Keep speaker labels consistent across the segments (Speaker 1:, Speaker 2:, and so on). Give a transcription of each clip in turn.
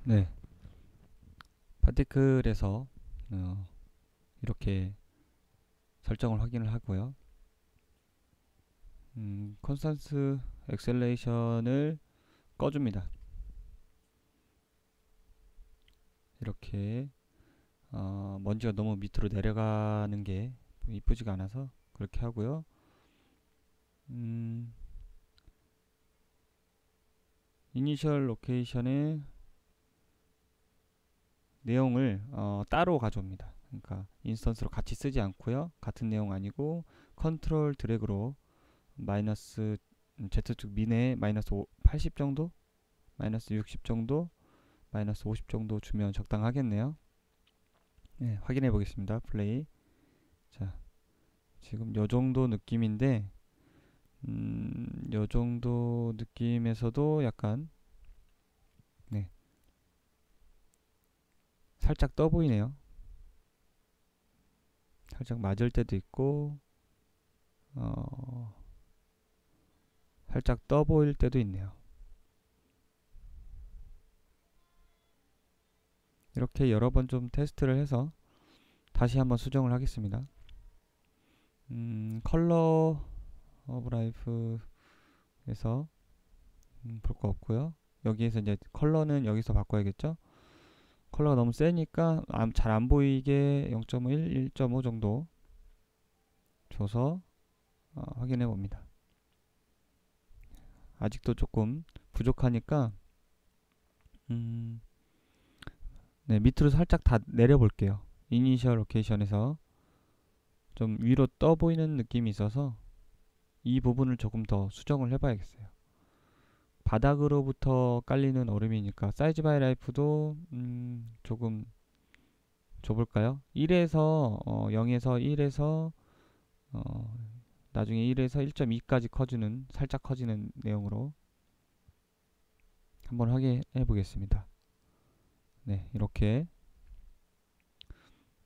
Speaker 1: 네, 파티클에서 이렇게 설정을 확인을 하고요. 컨스탄스 엑셀레이션을 꺼줍니다. 이렇게 먼지가 너무 밑으로 내려가는 게 이쁘지가 않아서 그렇게 하고요. 음, 이니셜 로케이션의 내용을 따로 가져옵니다. 그러니까 인스턴스로 같이 쓰지 않고요. 같은 내용 아니고 컨트롤 드래그로 마이너스 Z축 미내에 마이너스 80 정도, 마이너스 60 정도, 마이너스 50 정도 주면 적당하겠네요. 네, 확인해 보겠습니다. 플레이. 자, 지금 요 정도 느낌인데, 요 정도 느낌에서도 약간, 네, 살짝 떠 보이네요. 살짝 맞을 때도 있고, 어, 살짝 떠 보일 때도 있네요. 이렇게 여러 번 좀 테스트를 해서 다시 한번 수정을 하겠습니다. 컬러 오브 라이프에서 볼 거 없고요. 여기에서 이제 컬러는 여기서 바꿔야겠죠. 컬러가 너무 세니까 잘 안 보이게 0.1, 1.5 정도 줘서 확인해 봅니다. 아직도 조금 부족하니까 음, 네, 밑으로 살짝 다 내려 볼게요. 이니셜 로케이션에서 좀 위로 떠 보이는 느낌이 있어서 이 부분을 조금 더 수정을 해 봐야겠어요. 바닥으로부터 깔리는 얼음이니까 사이즈 바이 라이프도 조금 줘볼까요? 1에서 0에서 1에서 어, 나중에 1에서 1.2까지 커지는 살짝 커지는 내용으로 한번 확인해 보겠습니다. 네, 이렇게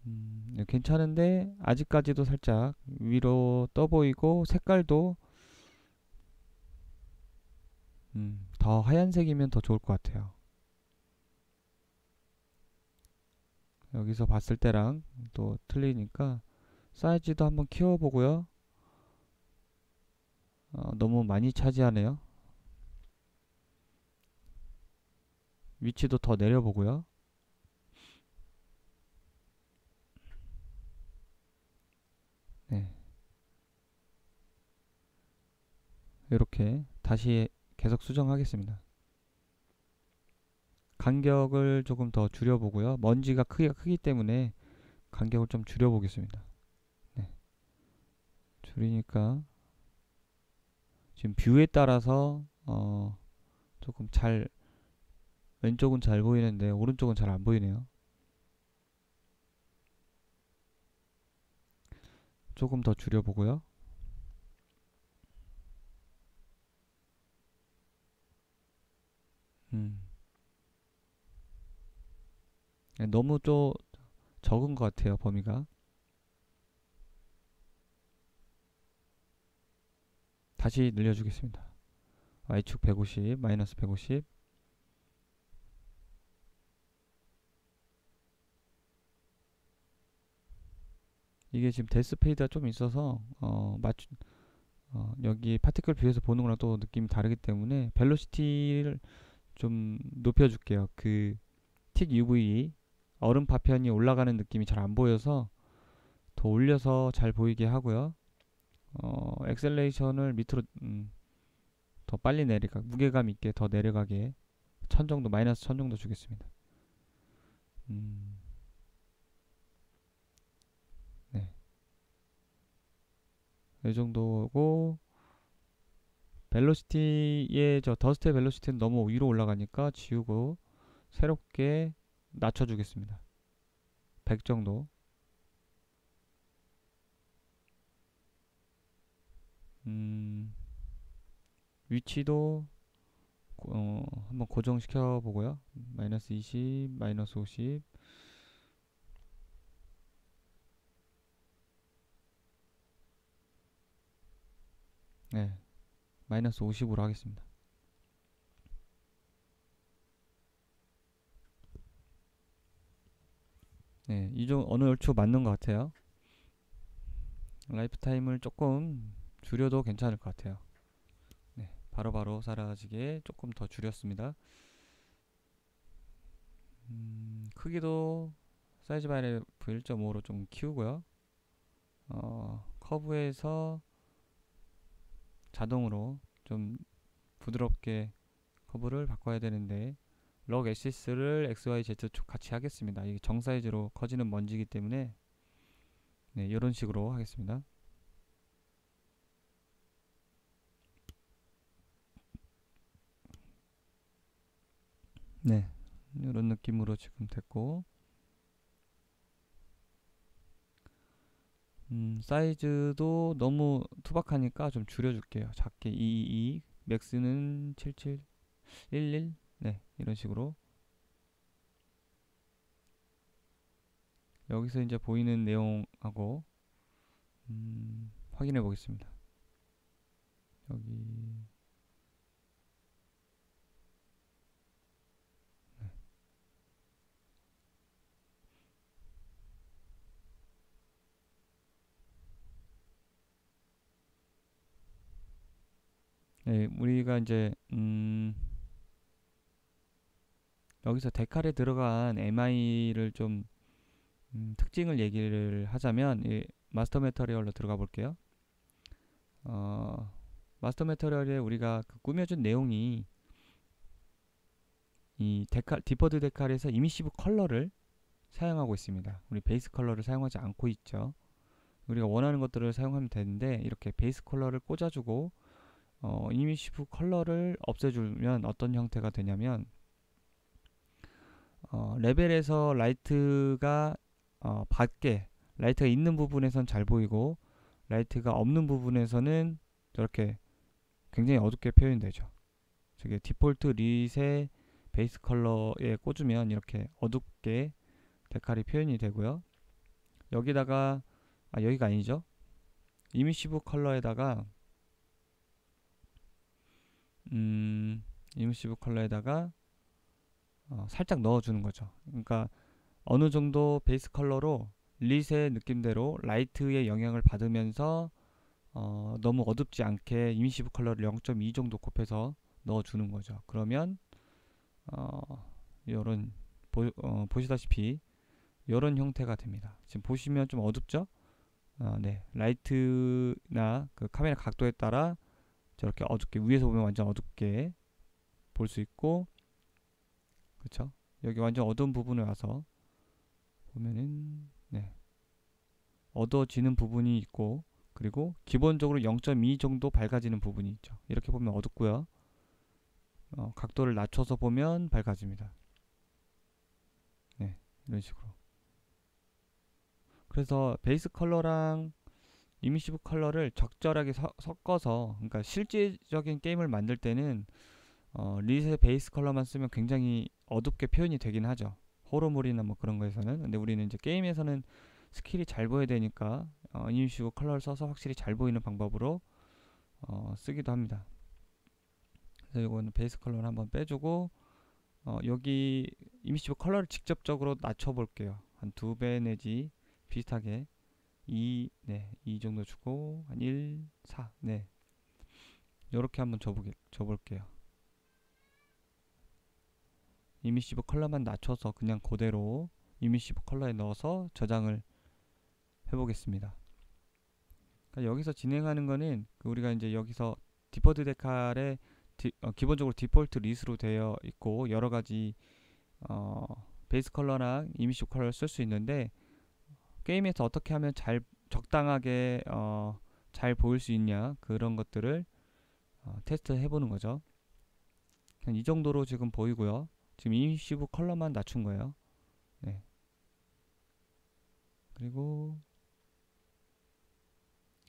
Speaker 1: 네, 괜찮은데 아직까지도 살짝 위로 떠 보이고 색깔도 더 하얀색이면 더 좋을 것 같아요. 여기서 봤을 때랑 또 틀리니까 사이즈도 한번 키워보고요. 너무 많이 차지하네요. 위치도 더 내려보고요. 네, 이렇게 다시 계속 수정하겠습니다. 간격을 조금 더 줄여보고요. 먼지가 크기가 크기 때문에 간격을 좀 줄여보겠습니다. 네, 줄이니까 지금 뷰에 따라서 조금 잘 왼쪽은 잘 보이는데 오른쪽은 잘 안 보이네요. 조금 더 줄여보고요. 음, 네, 너무 좀 적은 것 같아요, 범위가. 다시 늘려주겠습니다. Y축 150, 마이너스 150. 이게 지금 데스페이드가 좀 있어서 여기 파티클 뷰에서 보는 거랑 또 느낌이 다르기 때문에 벨로시티를 좀 높여줄게요. 틱 UV 얼음 파편이 올라가는 느낌이 잘 안 보여서 더 올려서 잘 보이게 하고요. 엑셀레이션을 밑으로 더 빨리 내려가 무게감 있게 더 내려가게 1000 정도 마이너스 1000 정도 주겠습니다. 음, 네, 이 정도고 벨로시티의 저 더스트의 벨로시티는 너무 위로 올라가니까 지우고 새롭게 낮춰주겠습니다. 100 정도. 음, 위치도 한번 고정시켜 보고요. 마이너스 20, 마이너스 50. 네, 마이너스 50으로 하겠습니다. 네, 어느 얼추 맞는 것 같아요. 라이프 타임을 조금 줄여도 괜찮을 것 같아요. 네, 바로바로 사라지게 조금 더 줄였습니다. 크기도 사이즈 바이레프 1.5로 좀 키우고요. 커브에서 자동으로 좀 부드럽게 커브를 바꿔야 되는데 럭 애시스를 XYZ 쪽 같이 하겠습니다. 이게 정 사이즈로 커지는 먼지이기 때문에 네, 이런 식으로 하겠습니다. 네, 이런 느낌으로 지금 됐고 사이즈도 너무 투박하니까 좀 줄여줄게요. 작게 222, 맥스는 7711, 네, 이런 식으로. 여기서 이제 보이는 내용하고 확인해 보겠습니다. 여기 네, 우리가 이제 여기서 데칼에 들어간 MI를 좀 특징을 얘기를 하자면 마스터 메터리얼로 들어가 볼게요. 마스터 메터리얼에 우리가 그 꾸며준 내용이 이 데칼 디퍼드 데칼에서 이미시브 컬러를 사용하고 있습니다. 우리 베이스 컬러를 사용하지 않고 있죠. 우리가 원하는 것들을 사용하면 되는데 이렇게 베이스 컬러를 꽂아주고 이미시브 컬러를 없애주면 어떤 형태가 되냐면 레벨에서 라이트가 밝게 라이트가 있는 부분에선 잘 보이고 라이트가 없는 부분에서는 저렇게 굉장히 어둡게 표현되죠. 저게 디폴트 리셋 베이스 컬러에 꽂으면 이렇게 어둡게 데칼이 표현이 되고요. 여기다가 여기가 아니죠. 이미시브 컬러에다가 이미시브 컬러에다가 살짝 넣어주는 거죠. 그러니까 어느 정도 베이스 컬러로 리셋 느낌대로 라이트의 영향을 받으면서 너무 어둡지 않게 이미시브 컬러를 0.2 정도 곱해서 넣어주는 거죠. 그러면 요런 보시다시피 요런 형태가 됩니다. 지금 보시면 좀 어둡죠? 네, 라이트나 그 카메라 각도에 따라 저렇게 어둡게 위에서 보면 완전 어둡게 볼 수 있고, 그렇죠? 여기 완전 어두운 부분에 와서 보면은 네, 어두워지는 부분이 있고, 그리고 기본적으로 0.2 정도 밝아지는 부분이 있죠. 이렇게 보면 어둡고요. 각도를 낮춰서 보면 밝아집니다. 네, 이런 식으로. 그래서 베이스 컬러랑 이미시브 컬러를 적절하게 섞어서, 그러니까 실질적인 게임을 만들 때는 리셋 베이스 컬러만 쓰면 굉장히 어둡게 표현이 되긴 하죠. 호러물이나 뭐 그런 거에서는. 근데 우리는 이제 게임에서는 스킬이 잘 보여야 되니까 이미시브 컬러를 써서 확실히 잘 보이는 방법으로 쓰기도 합니다. 그래서 이거는 베이스 컬러를 한번 빼주고 여기 이미시브 컬러를 직접적으로 낮춰볼게요. 한 2배 내지 비슷하게 2, 네, 2 정도 주고 한 1, 4, 네, 요렇게 한번 줘볼게요. 이미시브 컬러만 낮춰서 그냥 그대로 이미시브 컬러에 넣어서 저장을 해보겠습니다. 그러니까 여기서 진행하는 거는 우리가 이제 여기서 디폴트 데칼에 기본적으로 디폴트 릿으로 되어 있고 여러 가지 베이스 컬러랑 이미시브 컬러를 쓸 수 있는데 게임에서 어떻게 하면 잘 적당하게 잘 보일 수 있냐 그런 것들을 테스트 해보는 거죠. 이 정도로 지금 보이고요. 지금 이미시브 컬러만 낮춘 거예요. 네. 그리고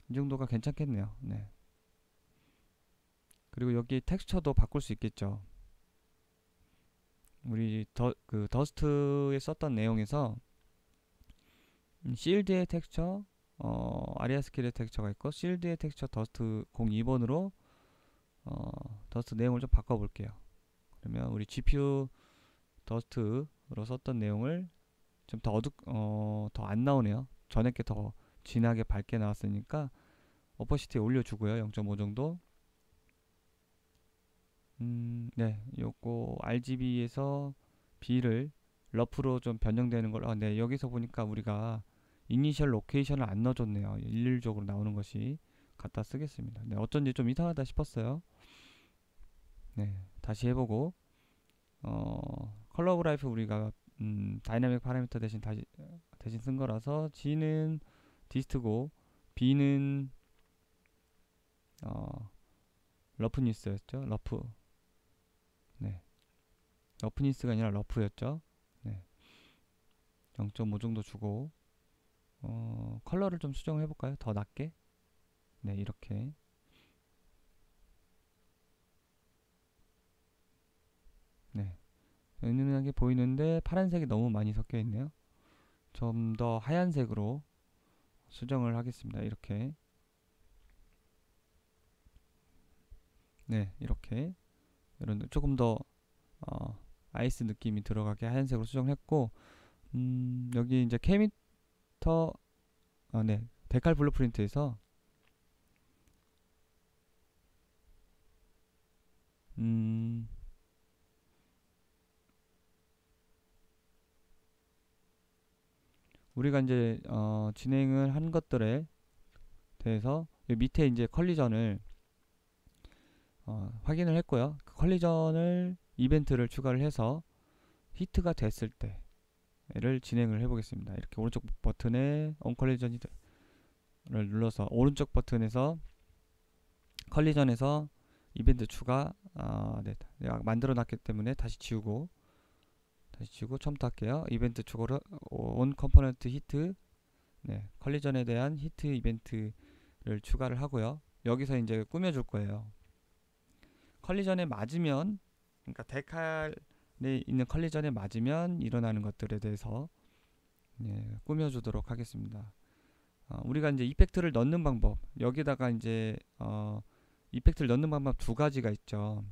Speaker 1: 이 정도가 괜찮겠네요. 네. 그리고 여기 텍스처도 바꿀 수 있겠죠. 우리 더스트에 썼던 내용에서 실드의 텍스처, 아리아 스킬의 텍스처가 있고 실드의 텍스처 더스트 02번으로 더스트 내용을 좀 바꿔볼게요. 그러면 우리 GPU 더스트로 썼던 내용을 좀 더 더 안 나오네요. 전에 게 더 진하게 밝게 나왔으니까 오퍼시티 올려주고요. 0.5 정도. 네, 요거 RGB에서 B를 러프로 좀 변경되는 걸, 네, 여기서 보니까 우리가 이니셜 로케이션을 안 넣어줬네요. 일률적으로 나오는 것이. 갖다 쓰겠습니다. 네, 어쩐지 좀 이상하다 싶었어요. 네, 다시 해보고, 컬러 그래프 우리가, 다이나믹 파라미터 대신 쓴 거라서, G는 디스트고, B는, 어, 러프니스였죠. 러프. 네. 러프니스가 아니라 러프였죠. 네. 0.5 정도 주고 컬러를 좀 수정을 해볼까요? 더 낮게. 네, 이렇게. 네. 은은하게 보이는데 파란색이 너무 많이 섞여 있네요. 좀 더 하얀색으로 수정을 하겠습니다. 이렇게. 네, 이렇게. 이런 조금 더 아이스 느낌이 들어가게 하얀색으로 수정했고, 여기 이제 K미터, 네, 데칼 블루프린트에서 우리가 이제 진행을 한 것들에 대해서 밑에 이제 컬리전을 확인을 했고요. 그 컬리전을 이벤트를 추가를 해서 히트가 됐을 때를 진행을 해보겠습니다. 이렇게 오른쪽 버튼에 on 컬리전을 눌러서 오른쪽 버튼에서 컬리전에서 이벤트 추가, 네, 내가 만들어 놨기 때문에 다시 지우고 처음부터 할게요. 이벤트 추가로 on 컴포넌트 히트, 네, 컬리전에 대한 히트 이벤트를 추가를 하고요. 여기서 이제 꾸며줄 거예요. 컬리전에 맞으면, 그러니까 데칼에 있는 컬리전에 맞으면 일어나는 것들에 대해서 꾸며주도록 하겠습니다. 우리가 이제 이펙트를 넣는 방법, 여기다가 이제 이펙트를 넣는 방법 두 가지가 있죠.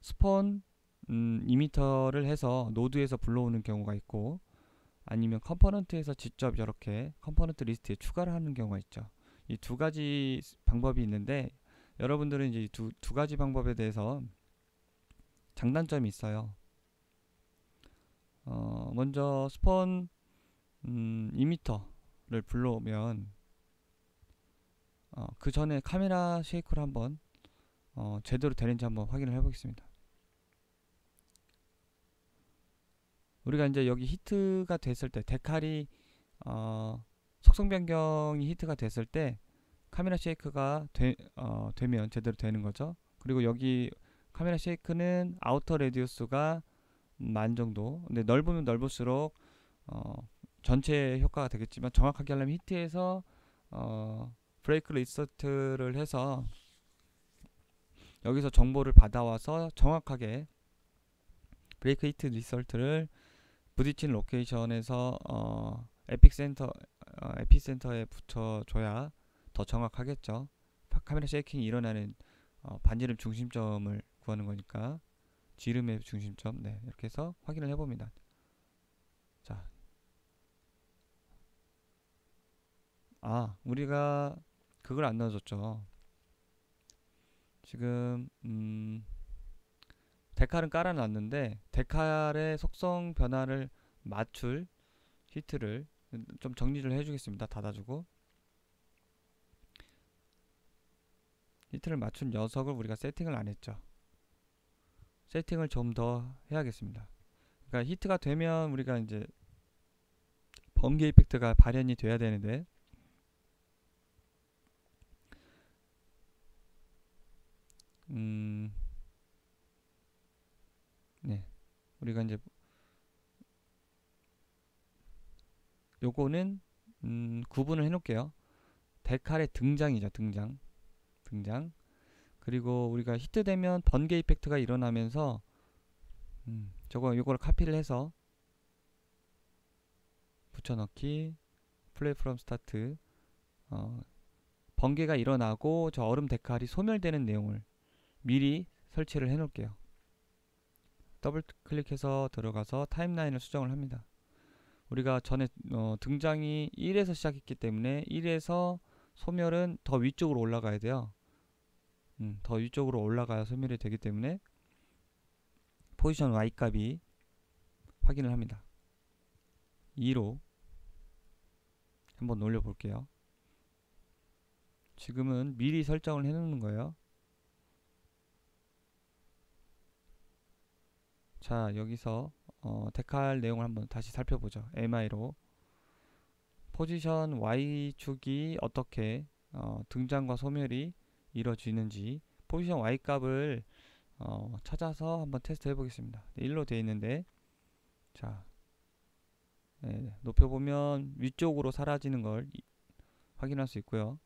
Speaker 1: 스폰 이미터를 해서 노드에서 불러오는 경우가 있고, 아니면 컴포넌트에서 직접 이렇게 컴포넌트 리스트에 추가를 하는 경우가 있죠. 이 두 가지 방법이 있는데, 여러분들은 이제 두 가지 방법에 대해서 장단점이 있어요. 먼저 스폰 이미터를 불러오면 그 전에 카메라 쉐이크를 한번 제대로 되는지 한번 확인을 해보겠습니다. 우리가 이제 여기 히트가 됐을 때 데칼이 속성 변경이 히트가 됐을 때 카메라 쉐이크가 되면 제대로 되는 거죠. 그리고 여기 카메라 쉐이크는 아우터 레디우스가 만 정도. 근데 넓으면 넓을수록 전체 효과가 되겠지만, 정확하게 하려면 히트에서 브레이크 리서트를 해서 여기서 정보를 받아와서 정확하게 브레이크 히트 리서트를 부딪힌 로케이션에서 에피센터에 붙여줘야 더 정확하겠죠. 카메라 쉐이킹이 일어나는 반지름 중심점을 구하는 거니까 지름의 중심점. 네, 이렇게 해서 확인을 해봅니다. 자, 우리가 그걸 안 넣어줬죠. 지금 데칼은 깔아놨는데 데칼의 속성 변화를 맞출 히트를 좀 정리를 해주겠습니다. 닫아주고 히트를 맞춘 녀석을 우리가 세팅을 안 했죠. 세팅을 좀 더 해야겠습니다. 그러니까 히트가 되면 우리가 이제 번개 이펙트가 발현이 돼야 되는데, 네, 우리가 이제 요거는 구분을 해놓을게요. 데칼의 등장이죠. 등장. 그리고 우리가 히트되면 번개 이펙트가 일어나면서 요걸 카피를 해서 붙여넣기, 플레이 프롬 스타트, 번개가 일어나고 저 얼음 데칼이 소멸되는 내용을 미리 설치를 해 놓을게요. 더블 클릭해서 들어가서 타임라인을 수정을 합니다. 우리가 전에 등장이 1에서 시작했기 때문에 1에서 소멸은 더 위쪽으로 올라가야 돼요. 더 위쪽으로 올라가야 소멸이 되기 때문에 포지션 Y 값이 확인을 합니다. 2로 한번 올려볼게요. 지금은 미리 설정을 해놓는 거예요. 자, 여기서 데칼 내용을 한번 다시 살펴보죠. MI로 포지션 Y축이 어떻게 등장과 소멸이 이루어지는지 포지션 Y 값을 찾아서 한번 테스트 해보겠습니다. 1로 되어 있는데, 자, 네, 높여보면 위쪽으로 사라지는 걸 확인할 수 있고요.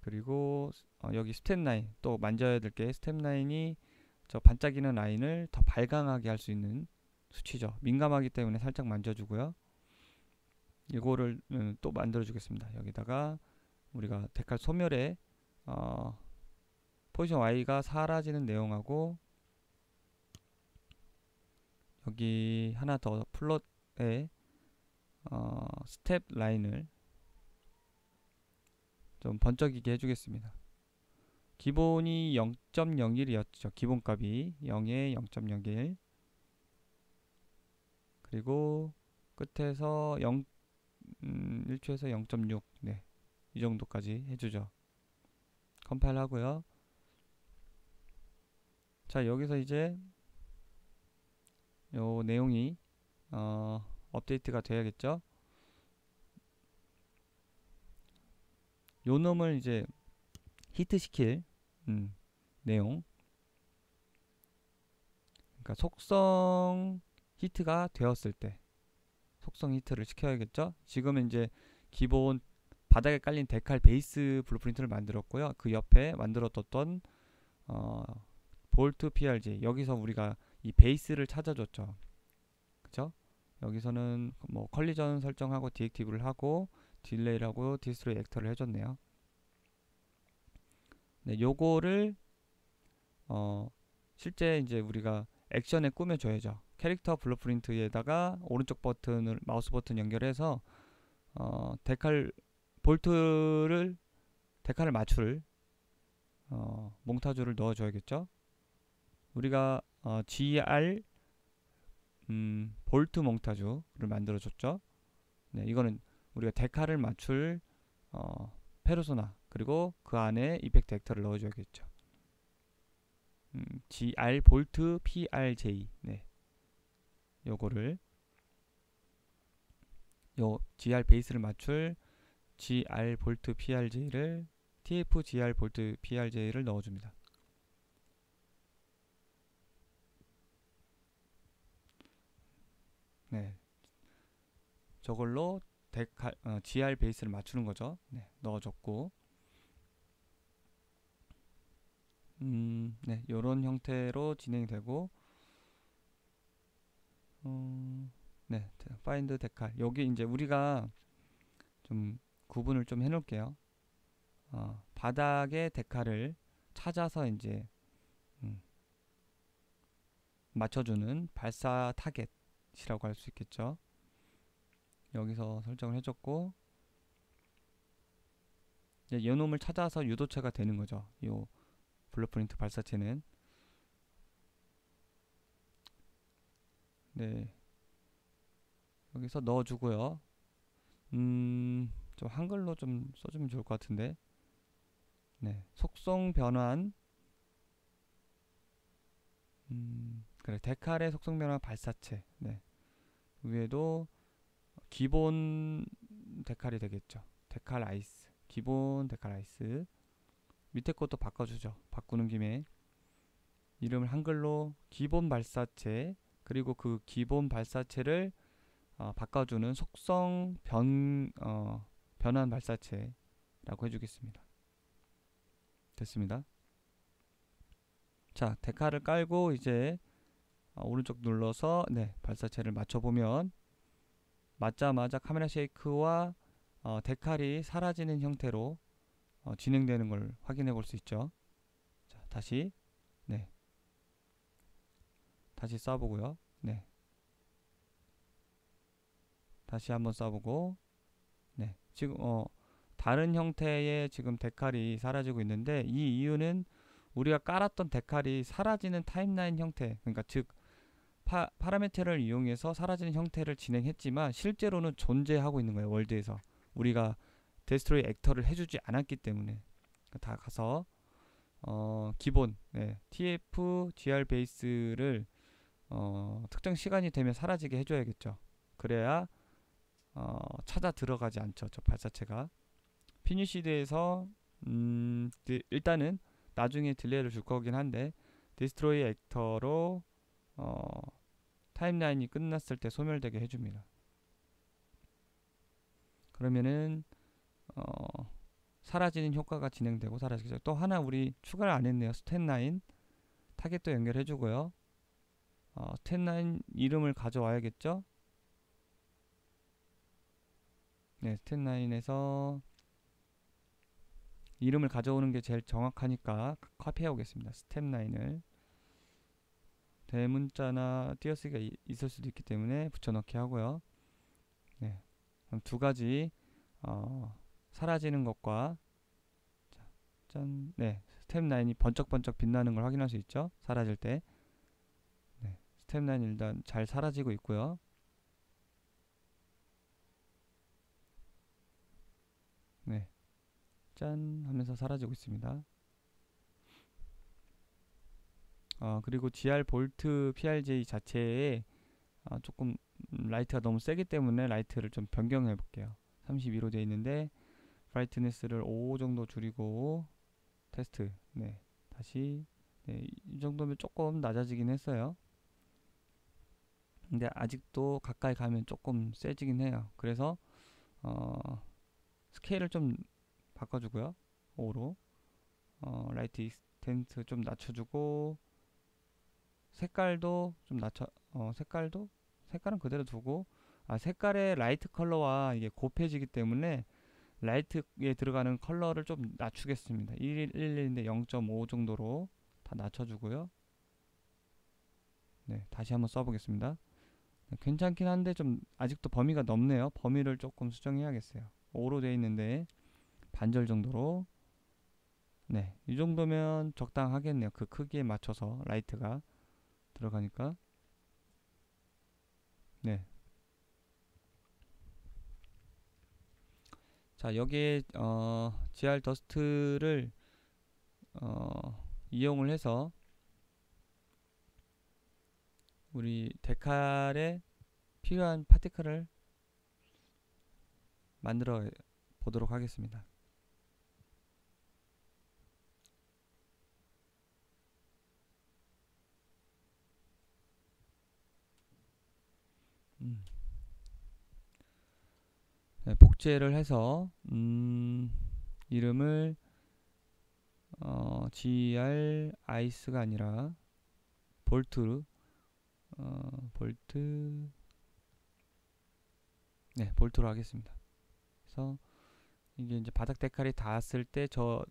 Speaker 1: 그리고 여기 스텝 라인 또 만져야 될 게, 스텝 라인이 저 반짝이는 라인을 더 발광하게 할 수 있는 수치죠. 민감하기 때문에 살짝 만져주고요. 이거를 또 만들어 주겠습니다. 여기다가 우리가 데칼 소멸에 포지션 Y가 사라지는 내용하고, 여기 하나 더 플롯에 스텝 라인을 좀 번쩍이게 해주겠습니다. 기본이 0.01이었죠. 기본값이 0에 0.01, 그리고 끝에서 1초에서 0.6, 네, 이 정도까지 해주죠. 컴파일 하고요. 자, 여기서 이제 요 내용이 업데이트가 돼야겠죠. 요 놈을 이제 히트 시킬 내용, 그러니까 속성 히트가 되었을 때 속성 히트를 시켜야겠죠. 지금은 이제 기본 바닥에 깔린 데칼 베이스 블루프린트를 만들었고요. 그 옆에 만들어뒀던 볼트 PRJ, 여기서 우리가 이 베이스를 찾아줬죠. 그쵸? 여기서는 뭐 컬리전 설정하고 디액티브를 하고 딜레이를 하고 디스트로이 액터를 해줬네요. 네, 요거를 실제 이제 우리가 액션에 꾸며줘야죠. 캐릭터 블루프린트에다가 오른쪽 버튼을 마우스 버튼 연결해서 데칼 볼트를 데칼을 맞출 몽타주를 넣어줘야겠죠. 우리가 GR 볼트 몽타주를 만들어줬죠. 네, 이거는 우리가 데칼을 맞출 페르소나, 그리고 그 안에 이펙트 액터를 넣어줘야겠죠. GR 볼트 PRJ, 네, 요거를 요 GR 베이스를 맞출 GR 볼트 PRJ를 TF GR 볼트 PRJ를 넣어줍니다. 네, 저걸로 데칼 GR 베이스를 맞추는 거죠. 네, 넣어줬고, 네, 요런 형태로 진행이 되고, 네, 파인드 데칼, 여기 이제 우리가 좀 구분을 좀 해놓을게요. 바닥에 데칼을 찾아서 이제 맞춰주는 발사 타겟이라고 할 수 있겠죠. 여기서 설정을 해줬고, 이제 요놈을 찾아서 유도체가 되는 거죠. 요 블루프린트 발사체는. 네, 여기서 넣어주고요. 좀 한글로 좀 써주면 좋을 것 같은데. 네, 속성 변환, 그래, 데칼의 속성 변환 발사체. 네, 위에도 기본 데칼이 되겠죠. 데칼 아이스, 기본 데칼 아이스. 밑에 것도 바꿔주죠. 바꾸는 김에 이름을 한글로 기본 발사체, 그리고 그 기본 발사체를 바꿔주는 속성 변환 발사체라고 해주겠습니다. 됐습니다. 자, 데칼을 깔고 이제 오른쪽 눌러서 네, 발사체를 맞춰보면 맞자마자 카메라 쉐이크와 데칼이 사라지는 형태로 진행되는 걸 확인해 볼 수 있죠. 자, 다시 네, 다시 쏴보고요. 네, 다시 한번 써보고, 네, 지금 다른 형태의 지금 데칼이 사라지고 있는데, 이 이유는 우리가 깔았던 데칼이 사라지는 타임라인 형태, 그러니까 즉 파라메터를 이용해서 사라지는 형태를 진행했지만 실제로는 존재하고 있는 거예요. 월드에서 우리가 데스트로이 액터를 해주지 않았기 때문에. 다 가서 기본 TF GR 베이스를 특정 시간이 되면 사라지게 해줘야겠죠. 그래야 찾아 들어가지 않죠, 저 발사체가. 피니시드에서 일단은 나중에 딜레이를 줄 거긴 한데, 디스트로이 액터로 타임라인이 끝났을 때 소멸되게 해줍니다. 그러면은 사라지는 효과가 진행되고 사라지죠. 또 하나 우리 추가를 안 했네요. 스탯9 타겟도 연결해주고요. 스탯9 이름을 가져와야겠죠. 네, 스탯9에서 이름을 가져오는 게 제일 정확하니까 카피해 오겠습니다. 스텝9을 대문자나 띄어쓰기가 있을 수도 있기 때문에 붙여넣기 하고요. 네, 그럼 두 가지 사라지는 것과 짠, 네, 스텝9이 번쩍번쩍 빛나는 걸 확인할 수 있죠. 사라질 때. 네, 스텝9 일단 잘 사라지고 있고요. 네, 짠 하면서 사라지고 있습니다. 그리고 GR 볼트 PRJ 자체에 조금 라이트가 너무 세기 때문에 라이트를 좀 변경해 볼게요. 32로 되어 있는데 브라이트니스를 5 정도 줄이고 테스트. 네, 다시. 네, 이 정도면 조금 낮아지긴 했어요. 근데 아직도 가까이 가면 조금 세지긴 해요. 그래서 스케일을 좀 바꿔주고요. 5로 라이트 익스텐트 좀 낮춰주고, 색깔도 좀 색깔은 그대로 두고, 색깔의 라이트 컬러와 이게 곱해지기 때문에 라이트에 들어가는 컬러를 좀 낮추겠습니다. 111인데 0.5 정도로 다 낮춰주고요. 네, 다시 한번 써보겠습니다. 네, 괜찮긴 한데 좀 아직도 범위가 넓네요. 범위를 조금 수정해야겠어요. 5로 되어 있는데 반절 정도로. 네, 이 정도면 적당하겠네요. 그 크기에 맞춰서 라이트가 들어가니까. 네, 자, 여기에 GR 더스트를 이용을 해서 우리 데칼에 필요한 파티클을 만들어 보도록 하겠습니다. 네, 복제를 해서 이름을 GR 아이스가 아니라 볼트 볼트, 네, 볼트로 하겠습니다. 그래서 이게 이제 바닥 데칼이 닿았을 때 저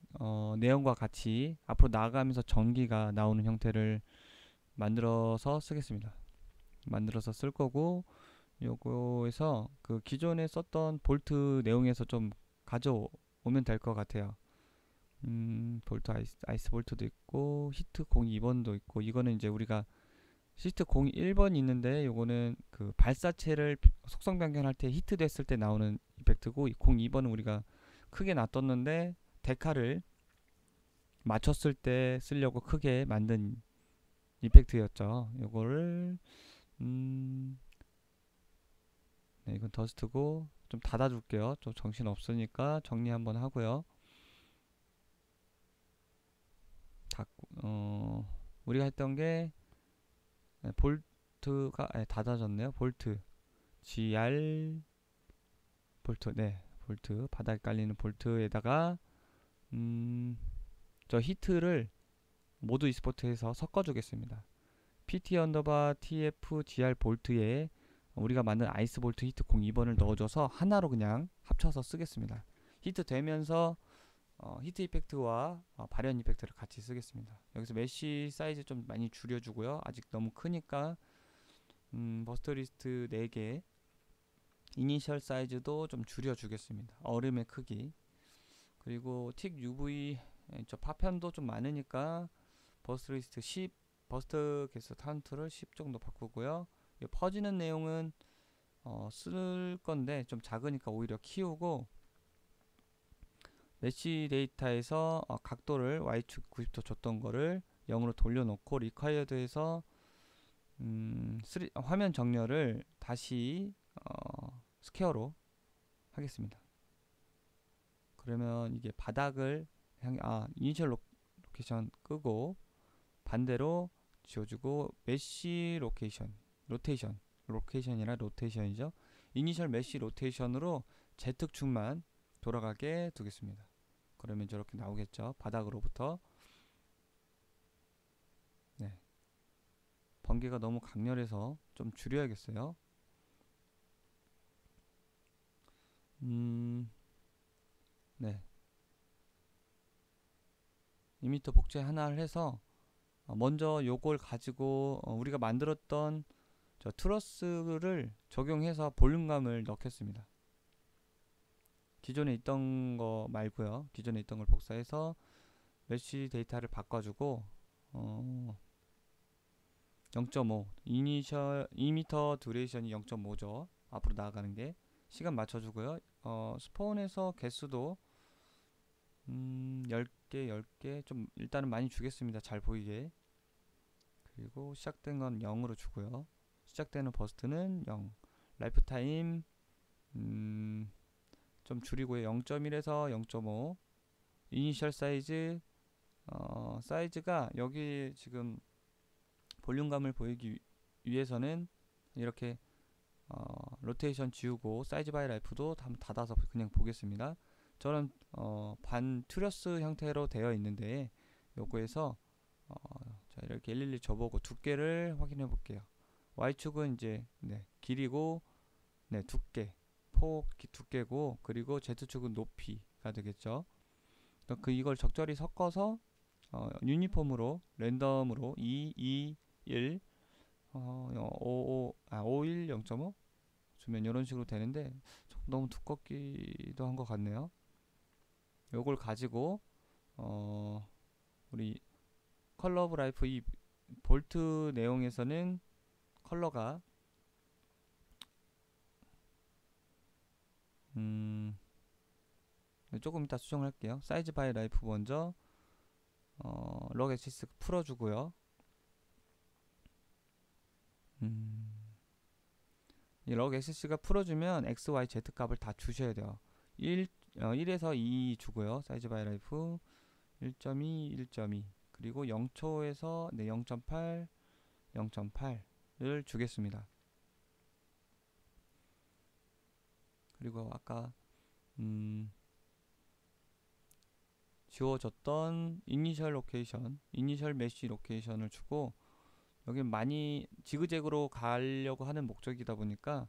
Speaker 1: 내용과 같이 앞으로 나가면서 전기가 나오는 형태를 만들어서 쓰겠습니다. 만들어서 쓸 거고, 요거에서 그 기존에 썼던 볼트 내용에서 좀 가져오면 될 것 같아요. 볼트 아이스 볼트도 있고 히트 02번도 있고, 이거는 이제 우리가 시트 01번이 있는데 요거는 그 발사체를 속성 변경할 때 히트 됐을 때 나오는 이펙트고, 02번은 우리가 크게 놔뒀는데 데카를 맞췄을 때 쓰려고 크게 만든 이펙트였죠. 요거를 네, 이건 더스트고 좀 닫아줄게요. 좀 정신 없으니까 정리 한번 하고요. 닫고 우리가 했던 게 볼트가 닫아졌네요. 볼트 GR 볼트, 네, 볼트 바닥에 깔리는 볼트에다가 저 히트를 모두 e스포트에서 섞어주겠습니다. PT 언더바 TF GR 볼트에 우리가 만든 아이스 볼트 히트 02번을 넣어줘서 하나로 그냥 합쳐서 쓰겠습니다. 히트 되면서 히트 이펙트와 발현 이펙트를 같이 쓰겠습니다. 여기서 메쉬 사이즈 좀 많이 줄여주고요. 아직 너무 크니까 버스터 리스트 4개 이니셜 사이즈도 좀 줄여주겠습니다. 얼음의 크기. 그리고 틱 UV 저 파편도 좀 많으니까 버스트 리스트 10, 버스트 개수 카운트를 10 정도 바꾸고요. 퍼지는 내용은 쓸 건데 좀 작으니까 오히려 키우고, 메시 데이터에서 각도를 Y축 90도 줬던 거를 0으로 돌려놓고, 리콰이어드에서 화면 정렬을 다시 스퀘어로 하겠습니다. 그러면 이게 바닥을 이니셜 로케이션 끄고 반대로 지워주고, 메시 로테이션이라 로테이션이죠. 이니셜 메시 로테이션으로 Z축만 돌아가게 두겠습니다. 그러면 저렇게 나오겠죠. 바닥으로부터. 네. 번개가 너무 강렬해서 좀 줄여야겠어요. 네. 2m 복제 하나를 해서 먼저 요걸 가지고 우리가 만들었던 저 트러스를 적용해서 볼륨감을 넣겠습니다. 기존에 있던 거 말고요. 기존에 있던 걸 복사해서 메쉬 데이터를 바꿔주고 0.5 이니셜 2m 듀레이션이 0.5죠. 앞으로 나아가는 게 시간 맞춰주고요. 스폰에서 개수도 10개 좀 일단은 많이 주겠습니다. 잘 보이게. 그리고 시작된 건 0으로 주고요. 시작되는 버스트는 0. 라이프타임 좀 줄이고요. 0.1에서 0.5. 이니셜 사이즈 사이즈가 여기 지금 볼륨감을 보이기 위해서는 이렇게 로테이션 지우고 사이즈 바이 라이프도 닫아서 그냥 보겠습니다. 저는 반 튜러스 형태로 되어 있는데 요거에서 자 이렇게 일일이 줘보고 두께를 확인해 볼게요. Y축은 이제 길이고 두께 폭 두께고, 그리고 Z축은 높이가 되겠죠. 이걸 적절히 섞어서 유니폼으로 랜덤으로 2, 1 5, 1, 0.5 주면 이런 식으로 되는데 너무 두껍기도 한 것 같네요. 요걸 가지고 우리 컬러 오브 라이프 이 볼트 내용에서는 컬러가 조금 이따 수정을 할게요. 사이즈 바이 라이프 먼저 럭 엑시스 풀어주고요. 이 럭 엑시스가 풀어주면 x, y, z 값을 다 주셔야 돼요. 1에서 2 주고요. 사이즈 바이 라이프 1.2, 1.2 그리고 0초에서 0.8, 0.8를 주겠습니다. 그리고 아까 지워졌던 이니셜 로케이션, 이니셜 메쉬 로케이션을 주고, 여기 많이 지그재그로 가려고 하는 목적이다 보니까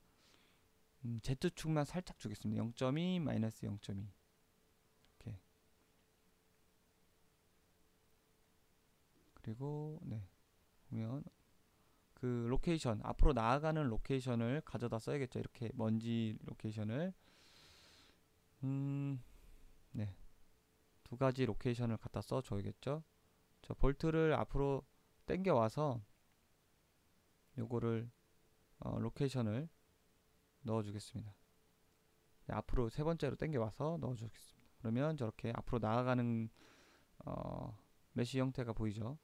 Speaker 1: Z축만 살짝 주겠습니다. 0.2 마이너스 0.2 이렇게. 그리고 보면 그 로케이션, 앞으로 나아가는 로케이션을 가져다 써야겠죠. 이렇게 먼지 로케이션을 두 가지 로케이션을 갖다 써줘야겠죠. 저 볼트를 앞으로 당겨 와서 요거를 로케이션을 넣어주겠습니다. 앞으로 세 번째로 당겨 와서 넣어주겠습니다. 그러면 저렇게 앞으로 나아가는 메쉬 형태가 보이죠.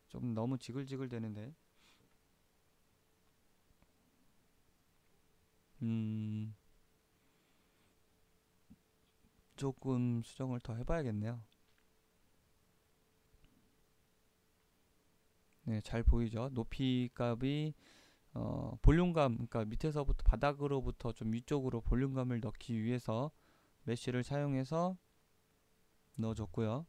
Speaker 1: 좀 너무 지글지글 되는데 조금 수정을 더 해봐야겠네요. 잘 보이죠. 높이 값이 볼륨감, 그러니까 밑에서부터 바닥으로부터 좀 위쪽으로 볼륨감을 넣기 위해서 메쉬를 사용해서 넣어줬고요.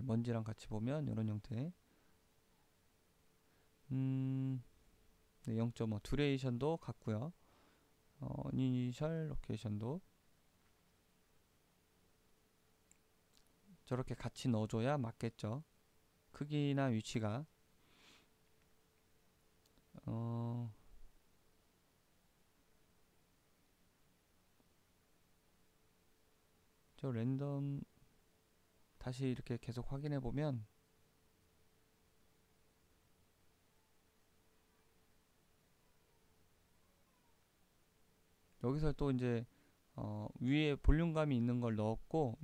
Speaker 1: 먼지랑 같이 보면 이런 형태. 0.5 듀레이션도 같고요. 이니셜 로케이션도 저렇게 같이 넣어줘야 맞겠죠. 크기나 위치가. 저 랜덤 다시 이렇게 계속 확인해 보면 여기서 또 이제 위에 볼륨감이 있는 걸 넣었고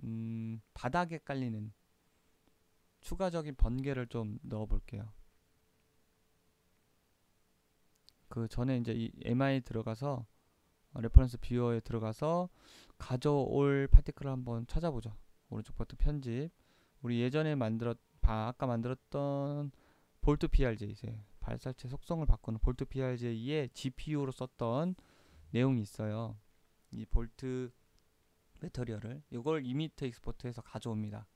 Speaker 1: 바닥에 깔리는 추가적인 번개를 좀 넣어 볼게요. 그 전에 이제 이 MI 들어가서 레퍼런스 뷰어에 들어가서 가져올 파티클을 한번 찾아보죠. 오른쪽 버튼 편집. 우리 예전에 아까 만들었던 볼트 PRJ, 이제 발사체 속성을 바꾸는 볼트 PRJ의 GPU로 썼던 내용이 있어요. 이 볼트 매터리얼을 이걸 이미터 익스포트해서 가져옵니다.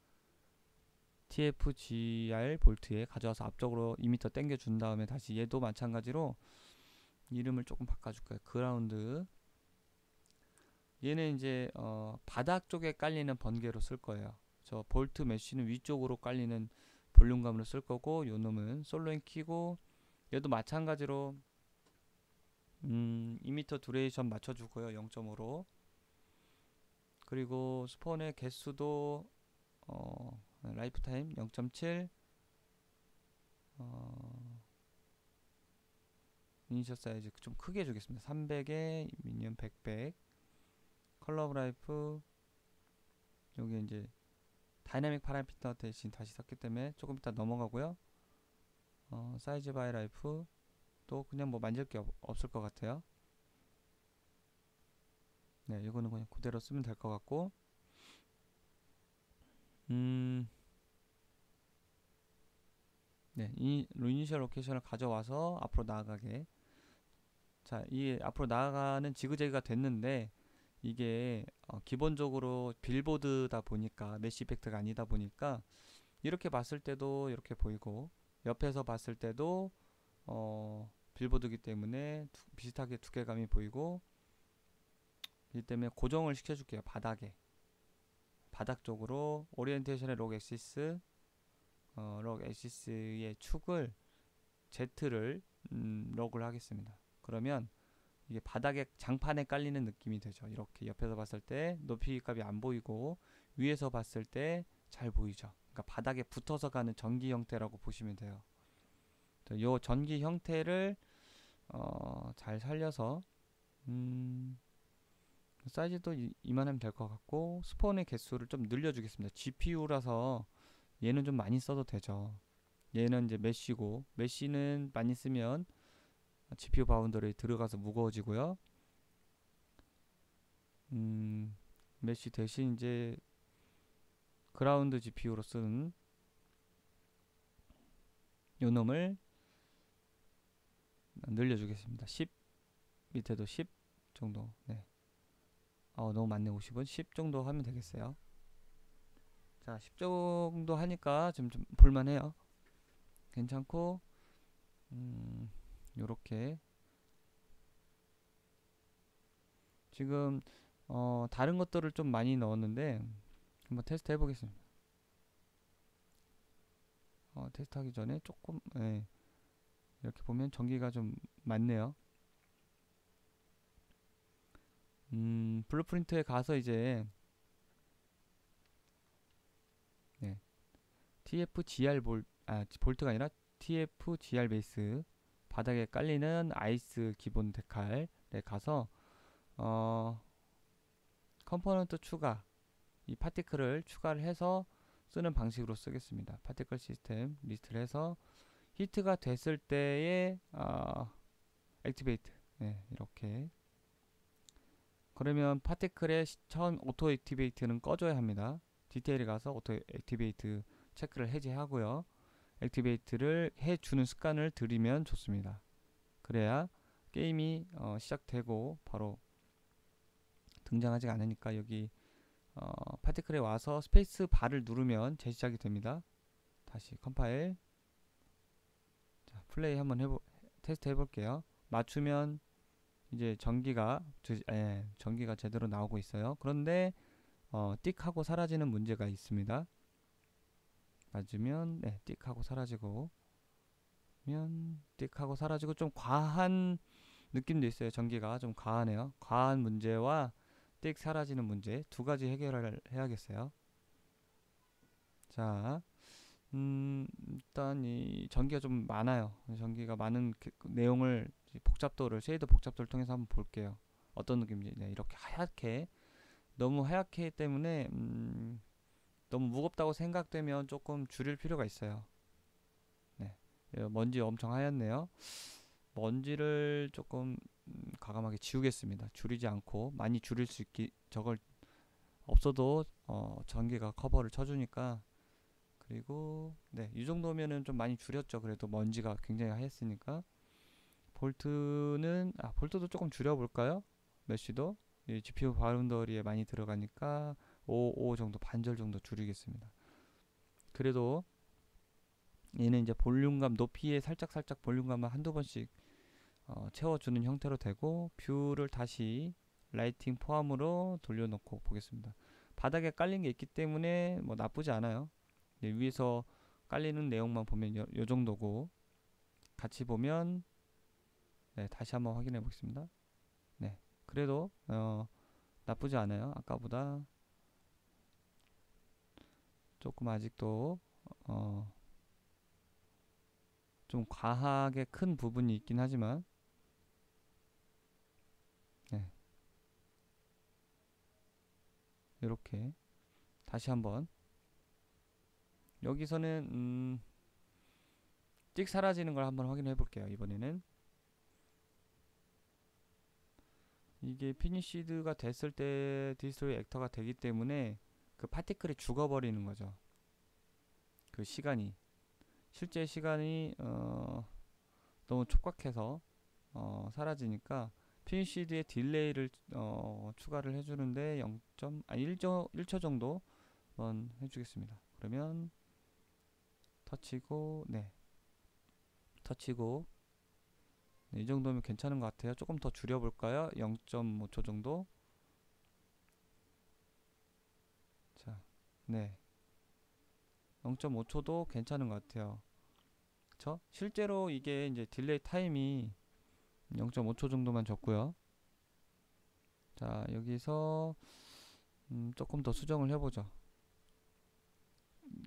Speaker 1: TFGR 볼트에 가져와서 앞쪽으로 이미터 당겨 준 다음에 다시 얘도 마찬가지로 이름을 조금 바꿔줄까요? 그라운드. 얘는 이제 바닥 쪽에 깔리는 번개로 쓸 거예요. 저 볼트 메쉬는 위쪽으로 깔리는 볼륨감으로 쓸 거고, 요 놈은 솔로잉 키고, 얘도 마찬가지로 이미터 두레이션 맞춰주고요. 0.5로. 그리고 스폰의 개수도 라이프타임 0.7, 이니셜 사이즈 좀 크게 주겠습니다. 300에 미니언 100. 컬러 오브 라이프, 여기 이제 다이나믹 파라미터 대신 다시 샀기 때문에 조금 이따 넘어가고요. 사이즈 바이 라이프 또 그냥 뭐 만질 게 없을 것 같아요. 네, 이거는 그냥 그대로 쓰면 될 것 같고, 네, 이 이니셜 로케이션을 가져와서 앞으로 나아가게. 자, 이 앞으로 나아가는 지그재그가 됐는데, 이게 기본적으로 빌보드다 보니까 메쉬 이펙트가 아니다 보니까 이렇게 봤을 때도 이렇게 보이고, 옆에서 봤을 때도 빌보드기 때문에 비슷하게 두께감이 보이고, 이 때문에 고정을 시켜줄게요. 바닥 쪽으로 오리엔테이션의 록 엑시스, 록 엑시스의 축을 Z를 록을 하겠습니다. 그러면 이게 바닥에 장판에 깔리는 느낌이 되죠. 이렇게 옆에서 봤을 때 높이 값이 안 보이고 위에서 봤을 때 잘 보이죠. 그러니까 바닥에 붙어서 가는 전기 형태라고 보시면 돼요. 이 전기 형태를 잘 살려서 사이즈도 이만하면 될 것 같고, 스폰의 개수를 좀 늘려주겠습니다. GPU라서 얘는 좀 많이 써도 되죠. 얘는 이제 메쉬고, 메쉬는 많이 쓰면 GPU 바운더리 들어가서 무거워지고요. 메쉬 대신 이제 그라운드 GPU로 쓰는 요 놈을 늘려주겠습니다. 10, 밑에도 10 정도. 네. 너무 많네. 50은 10 정도 하면 되겠어요. 자, 10 정도 하니까 좀 볼만해요. 괜찮고, 요렇게 지금 다른 것들을 좀 많이 넣었는데 한번 테스트 해보겠습니다. 테스트하기 전에 조금, 네, 이렇게 보면 전기가 좀 많네요. 블루프린트에 가서 이제 네, TFGR 볼트가 아니라 TFGR 베이스 바닥에 깔리는 아이스 기본 데칼에 가서 컴포넌트 추가, 이 파티클을 추가를 해서 쓰는 방식으로 쓰겠습니다. 파티클 시스템 리스트를 해서 히트가 됐을 때에 액티베이트, 네, 이렇게. 그러면 파티클의 처음 오토 액티베이트는 꺼줘야 합니다. 디테일에 가서 오토 액티베이트 체크를 해제하고요. 액티베이트를 해주는 습관을 들이면 좋습니다. 그래야 게임이 시작되고 바로 등장하지 않으니까, 여기 파티클에 와서 스페이스 바를 누르면 재시작이 됩니다. 다시 컴파일. 자, 플레이 한번 테스트 해볼게요. 맞추면 이제 전기가 제대로 나오고 있어요. 그런데 띡 하고 사라지는 문제가 있습니다. 맞으면 띡 하고 사라지고, 그러면 띡 하고 사라지고 좀 과한 느낌도 있어요. 전기가 좀 과하네요. 과한 문제와 띡 사라지는 문제 두 가지 해결을 해야겠어요. 자, 일단 이 전기가 좀 많아요. 전기가 많은 내용을 복잡도를 쉐이더 복잡도를 통해서 한번 볼게요. 어떤 느낌인지. 네, 이렇게 하얗게 너무 하얗기 때문에 너무 무겁다고 생각되면 조금 줄일 필요가 있어요. 네, 먼지 엄청 하얗네요. 먼지를 조금 과감하게 지우겠습니다. 줄이지 않고 많이 줄일 수 있기 저걸 없어도 전기가 커버를 쳐주니까. 그리고 네, 이 정도면은 좀 많이 줄였죠. 그래도 먼지가 굉장히 하였으니까. 볼트도 조금 줄여볼까요? 메쉬도 이 GPU 바운더리에 많이 들어가니까 5 정도, 반절 정도 줄이겠습니다. 그래도 얘는 이제 볼륨감 높이에 살짝 볼륨감을 한두 번씩 채워주는 형태로 되고, 뷰를 다시 라이팅 포함으로 돌려놓고 보겠습니다. 바닥에 깔린 게 있기 때문에 뭐 나쁘지 않아요. 네, 위에서 깔리는 내용만 보면 요 정도고, 같이 보면 네, 다시 한번 확인해 보겠습니다. 네, 그래도 나쁘지 않아요. 아까보다 조금 아직도 어, 좀 과하게 큰 부분이 있긴 하지만, 네, 이렇게 다시 한번 여기서는 찍 사라지는 걸 한번 확인해 볼게요. 이번에는 이게 피니시드가 됐을 때 디스토리 액터가 되기 때문에 그 파티클이 죽어버리는 거죠. 그 시간이 실제 시간이 너무 촉각해서 사라지니까 피니시드의 딜레이를 추가를 해주는데 1초 정도 해주겠습니다. 그러면 터치고, 네, 터치고, 네, 이 정도면 괜찮은 것 같아요. 조금 더 줄여볼까요? 0.5초 정도. 자, 네, 0.5초도 괜찮은 것 같아요. 그쵸? 실제로 이게 이제 딜레이 타임이 0.5초 정도만 줬고요. 자, 여기서 조금 더 수정을 해보죠.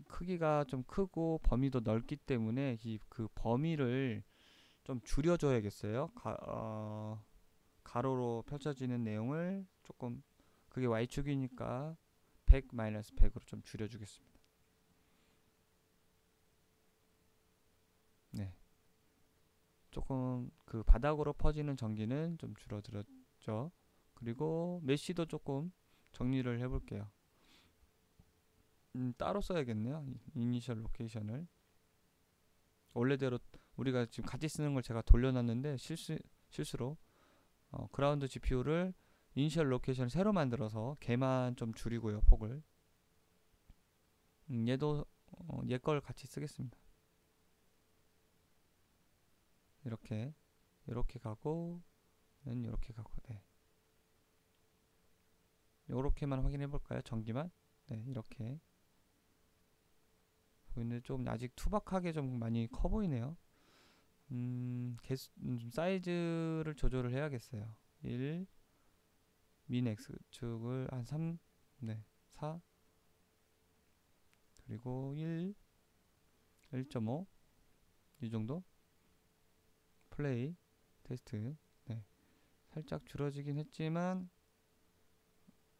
Speaker 1: 크기가 좀 크고 범위도 넓기 때문에 그 범위를 좀 줄여줘야겠어요. 가로로 펼쳐지는 내용을 조금, 그게 Y축이니까 100-100으로 좀 줄여주겠습니다. 네, 조금 그 바닥으로 퍼지는 전기는 좀 줄어들었죠. 그리고 메쉬도 조금 정리를 해볼게요. 따로 써야겠네요. 이니셜 로케이션을 원래대로 우리가 지금 같이 쓰는 걸 제가 돌려놨는데 실수로 그라운드 GPU를 이니셜 로케이션 새로 만들어서 걔만 좀 줄이고요, 폭을. 얘도 얘 걸 같이 쓰겠습니다. 이렇게 가고, 이렇게 가고, 네, 요렇게만 확인해 볼까요? 전기만. 네, 이렇게 보이는데 좀 아직 투박하게 좀 많이 커 보이네요. 사이즈를 조절을 해야겠어요. 1, 민 X축을 한 3, 네, 4, 그리고 1, 1.5, 이 정도. 플레이, 테스트. 네, 살짝 줄어지긴 했지만,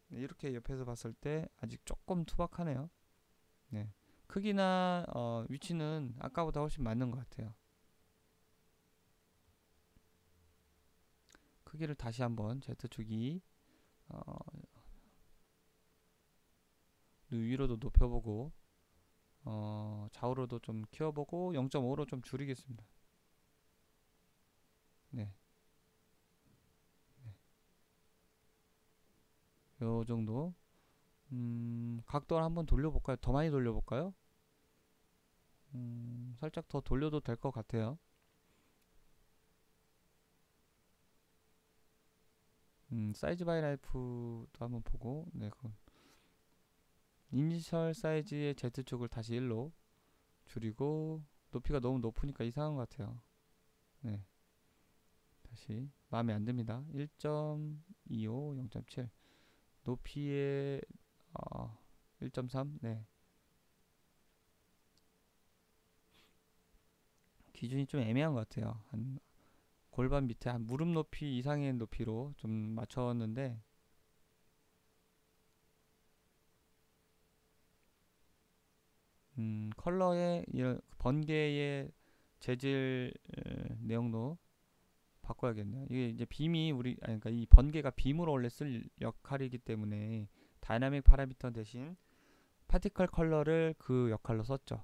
Speaker 1: 네, 이렇게 옆에서 봤을 때 아직 조금 투박하네요. 네, 크기나 위치는 아까보다 훨씬 맞는 것 같아요. 크기를 다시 한번 Z축이 어, 위로도 높여보고, 좌우로도 좀 키워보고, 0.5로 좀 줄이겠습니다. 네, 요 정도. 각도를 한번 돌려볼까요? 더 많이 돌려볼까요? 살짝 더 돌려도 될 것 같아요. 사이즈 바이 라이프도 한번 보고, 네, 이니셜 사이즈의 Z축을 다시 1로 줄이고, 높이가 너무 높으니까 이상한 것 같아요. 네, 다시 마음에 안 듭니다. 1.25, 0.7 높이에 1.3. 네, 기준이 좀 애매한 것 같아요. 한 골반 밑에 한 무릎 높이 이상의 높이로 좀 맞췄는데 컬러의 이런 번개의 재질 내용도 바꿔야겠네요. 이게 이제 빔이 아니, 그러니까 이 번개가 빔으로 원래 쓸 역할이기 때문에 다이나믹 파라미터 대신 파티클 컬러를 그 역할로 썼죠.